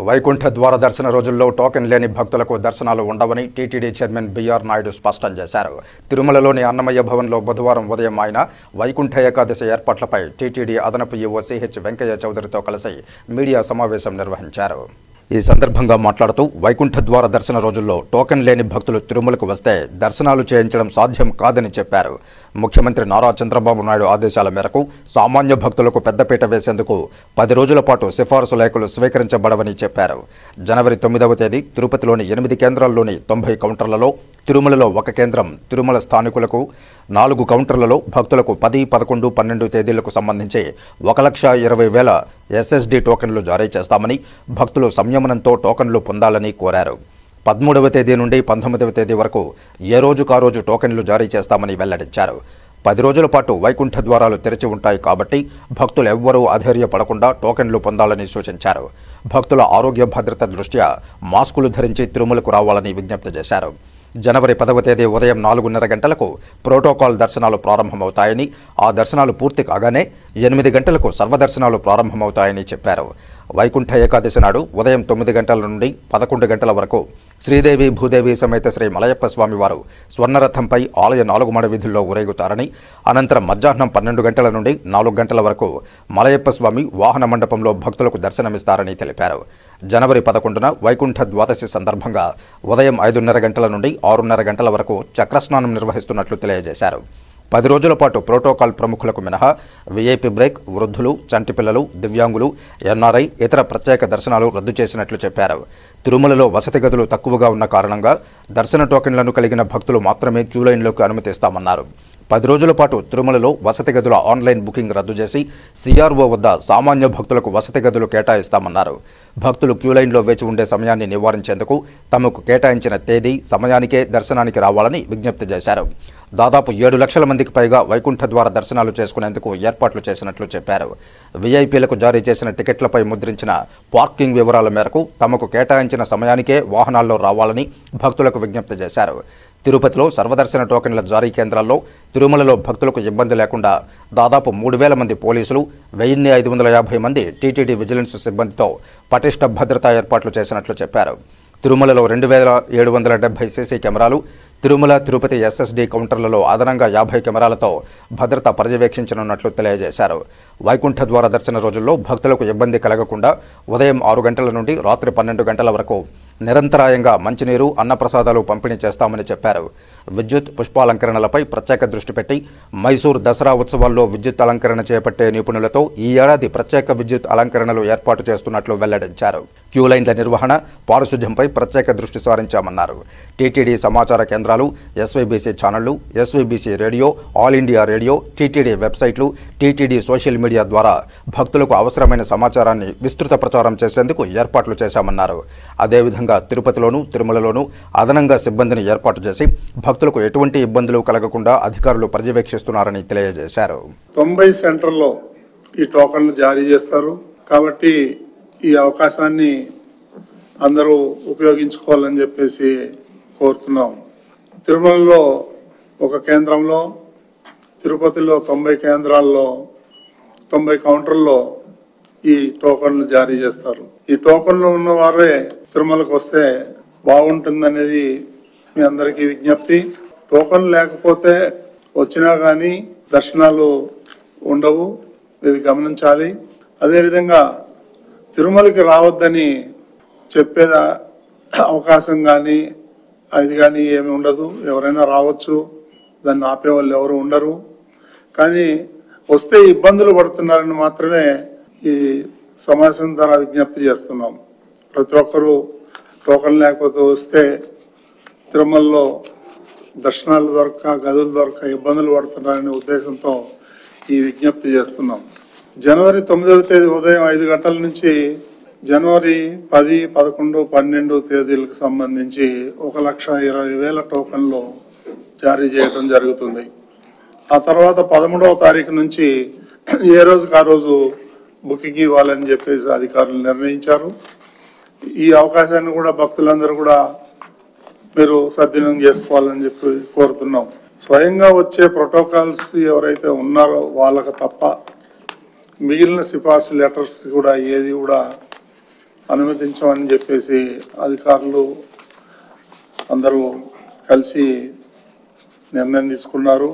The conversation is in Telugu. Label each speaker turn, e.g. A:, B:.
A: వైకుంఠ ద్వార దర్శన రోజుల్లో టోకెన్ లేని భక్తులకు దర్శనాలు ఉండవని టీటీడీ చైర్మన్ బిఆర్ నాయుడు స్పష్టం చేశారు. తిరుమలలోని అన్నమయ్య భవన్లో బుధవారం ఉదయం ఆయన వైకుంఠ ఏకాదశి ఏర్పాట్లపై టీటీడీ అదనపు ఈవో సిహెచ్ వెంకయ్య చౌదరితో కలిసి మీడియా సమావేశం నిర్వహించారు. ఈ సందర్భంగా మాట్లాడుతూ వైకుంఠ ద్వార దర్శన రోజుల్లో టోకెన్ లేని భక్తులు తిరుమలకు వస్తే దర్శనాలు చేయించడం సాధ్యం కాదని చెప్పారు. ముఖ్యమంత్రి నారా చంద్రబాబు నాయుడు ఆదేశాల మేరకు సామాన్య భక్తులకు పెద్దపీట వేసేందుకు 10 రోజుల పాటు సిఫారసు లేఖలు స్వీకరించబడవని చెప్పారు. జనవరి 9వ తేదీ తిరుపతిలోని 8 కేంద్రాల్లోని 90 కౌంటర్లలో, తిరుమలలో 1 కేంద్రం, తిరుమల స్థానికులకు 4 కౌంటర్లలో భక్తులకు 10, 11, 12 తేదీలకు సంబంధించి 1,20,000 ఎస్ఎస్డి టోకెన్లు జారీ చేస్తామని, భక్తులు సంయమనంతో టోకెన్లు పొందాలని కోరారు. 13వ తేదీ నుండి 19వ తేదీ వరకు ఏ రోజుకా రోజు టోకెన్లు జారీ చేస్తామని వెల్లడించారు. 10 రోజుల పాటు వైకుంఠ ద్వారాలు తెరిచి ఉంటాయి కాబట్టి భక్తులు ఎవ్వరూ అధైర్యపడకుండా టోకెన్లు పొందాలని సూచించారు. భక్తుల ఆరోగ్య భద్రత దృష్ట్యా మాస్కులు ధరించి తిరుమలకు రావాలని విజ్ఞప్తి చేశారు. జనవరి 10వ తేదీ ఉదయం 4:30 గంటలకు ప్రోటోకాల్ దర్శనాలు ప్రారంభమవుతాయని, ఆ దర్శనాలు పూర్తి కాగానే 8 గంటలకు సర్వదర్శనాలు ప్రారంభమవుతాయని చెప్పారు. వైకుంఠ ఏకాదశి నాడు ఉదయం 9 గంటల నుండి 11 గంటల వరకు శ్రీదేవి భూదేవి సమేత శ్రీ మలయప్ప స్వామివారు స్వర్ణరథంపై ఆలయ 4 మాడ వీధుల్లో ఊరేగుతారని, అనంతరం మధ్యాహ్నం 12 గంటల నుండి 4 గంటల వరకు మలయప్ప స్వామి వాహన మండపంలో భక్తులకు దర్శనమిస్తారని తెలిపారు. జనవరి 11న వైకుంఠ ద్వాదశి సందర్భంగా ఉదయం 5:30 గంటల నుండి 6:30 గంటల వరకు చక్రస్నానం నిర్వహిస్తున్నట్లు తెలియజేశారు. 10 రోజుల పాటు ప్రోటోకాల్ ప్రముఖులకు మినహా వీఐపీ బ్రేక్, వృద్ధులు, చంటి పిల్లలు, దివ్యాంగులు, ఎన్ఆర్ఐ, ఇతర ప్రత్యేక దర్శనాలు రద్దు చేసినట్లు చెప్పారు. తిరుమలలో వసతి గదులు తక్కువగా ఉన్న కారణంగా దర్శన టోకెన్లను కలిగిన భక్తులు మాత్రమే క్యూ లైన్లోకి అనుమతిస్తామన్నారు. 10 రోజుల పాటు తిరుమలలో వసతి గదుల ఆన్లైన్ బుకింగ్ రద్దు చేసి సిఆర్ఓ వద్ద సామాన్య భక్తులకు వసతి గదులు కేటాయిస్తామన్నారు. భక్తులు క్యూలైన్లో వేచి ఉండే సమయాన్ని నివారించేందుకు తమకు కేటాయించిన తేదీ, సమయానికే దర్శనానికి రావాలని విజ్ఞప్తి చేశారు. దాదాపు 7 లక్షల మందికి పైగా వైకుంఠ ద్వార దర్శనాలు చేసుకునేందుకు ఏర్పాట్లు చేసినట్లు చెప్పారు. వీఐపీలకు జారీ చేసిన టికెట్లపై ముద్రించిన పార్కింగ్ వివరాల మేరకు తమకు కేటాయించిన సమయానికే వాహనాల్లో రావాలని భక్తులకు విజ్ఞప్తి చేశారు. తిరుపతిలో సర్వదర్శన టోకెన్ల జారీ కేంద్రాల్లో తిరుమలలో భక్తులకు ఇబ్బంది లేకుండా దాదాపు 3,000 మంది పోలీసులు, 1,550 మంది టీటీడీ విజిలెన్స్ సిబ్బందితో పటిష్ట భద్రతా ఏర్పాట్లు చేసినట్లు చెప్పారు. తిరుమలలో 2,770 సీసీ కెమెరాలు, తిరుమల, తిరుపతి ఎస్ఎస్డి కౌంటర్లలో అదనంగా 50 కెమెరాలతో భద్రత పర్యవేక్షించనున్నట్లు తెలియజేశారు. వైకుంఠ ద్వార దర్శన రోజుల్లో భక్తులకు ఇబ్బంది కలగకుండా ఉదయం 6 గంటల నుండి రాత్రి 12 గంటల వరకు నిరంతరాయంగా మంచినీరు, అన్నప్రసాదాలు పంపిణీ చేస్తామని చెప్పారు. విద్యుత్, పుష్పాలంకరణలపై ప్రత్యేక దృష్టి పెట్టి మైసూర్ దసరా ఉత్సవాల్లో విద్యుత్ అలంకరణ చేపట్టే నిపుణులతో ఈ ఏడాది ప్రత్యేక విద్యుత్ అలంకరణలు ఏర్పాటు చేస్తున్నట్లు వెల్లడించారు. క్యూలైన్ల నిర్వహణ, పారిశుధ్యంపై ప్రత్యేక దృష్టి సారించామన్నారు. టీటీడీ సమాచార కేంద్రాలు, ఎస్వైబీసీ ఛానళ్లు, SVBC radio, all India radio, TTD వెబ్సైట్లు, టీటీడీ సోషల్ మీడియా ద్వారా భక్తులకు అవసరమైన సమాచారాన్ని విస్తృత ప్రచారం చేసేందుకు ఏర్పాట్లు చేశామన్నారు. అదేవిధంగా తిరుపతిలోనూ, తిరుమలలోనూ అదనంగా సిబ్బందిని ఏర్పాటు చేసి భక్తులకు ఎటువంటి ఇబ్బందులు కలగకుండా అధికారులు పర్యవేక్షిస్తున్నారని తెలియజేశారు.
B: 90 సెంటర్లో ఈ టోకన్లు జారీ చేస్తారు కాబట్టి ఈ అవకాశాన్ని అందరూ ఉపయోగించుకోవాలని చెప్పేసి కోరుతున్నాం. తిరుమలలో 1 కేంద్రంలో, తిరుపతిలో 90 కేంద్రాల్లో 90 కౌంటర్లో ఈ టోకన్లు జారీ చేస్తారు. ఈ టోకన్లు ఉన్న వారే తిరుమలకు వస్తే బాగుంటుందనేది మీ అందరికీ విజ్ఞప్తి. టోకన్ లేకపోతే వచ్చినా కానీ దర్శనాలు ఉండవు, ఇది గమనించాలి. అదేవిధంగా తిరుమలకి రావద్దని చెప్పేదా అవకాశం కానీ అది కానీ ఏమి ఉండదు. ఎవరైనా రావచ్చు, దాన్ని ఆపేవాళ్ళు ఎవరు ఉండరు. కానీ వస్తే ఇబ్బందులు పడుతున్నారని మాత్రమే ఈ సమావేశం ద్వారా విజ్ఞప్తి చేస్తున్నాం. ప్రతి ఒక్కరూ టోకన్ లేకపోతే వస్తే తిరుమలలో దర్శనాలు దొరక, గదులు దొరక ఇబ్బందులు పడుతున్నారనే ఉద్దేశంతో ఈ విజ్ఞప్తి చేస్తున్నాం. జనవరి 9వ తేదీ ఉదయం 5 గంటల నుంచి జనవరి 10, 11, 12 తేదీలకు సంబంధించి 1,20,000 టోకన్లు జారీ చేయడం జరుగుతుంది. ఆ తర్వాత 13వ తారీఖు నుంచి ఏ రోజుకి ఆ రోజు బుకింగ్ ఇవ్వాలని చెప్పేసి అధికారులు నిర్ణయించారు. ఈ అవకాశాన్ని కూడా భక్తులందరూ కూడా మీరు సద్వినియోగం చేసుకోవాలని చెప్పి కోరుతున్నాం. స్వయంగా వచ్చే ప్రోటోకాల్స్ ఎవరైతే ఉన్నారో వాళ్ళకు తప్ప మిగిలిన సిఫార్సు లెటర్స్ కూడా ఏది కూడా అనుమతించమని చెప్పేసి అధికారులు అందరూ కలిసి నిర్ణయం తీసుకున్నారు.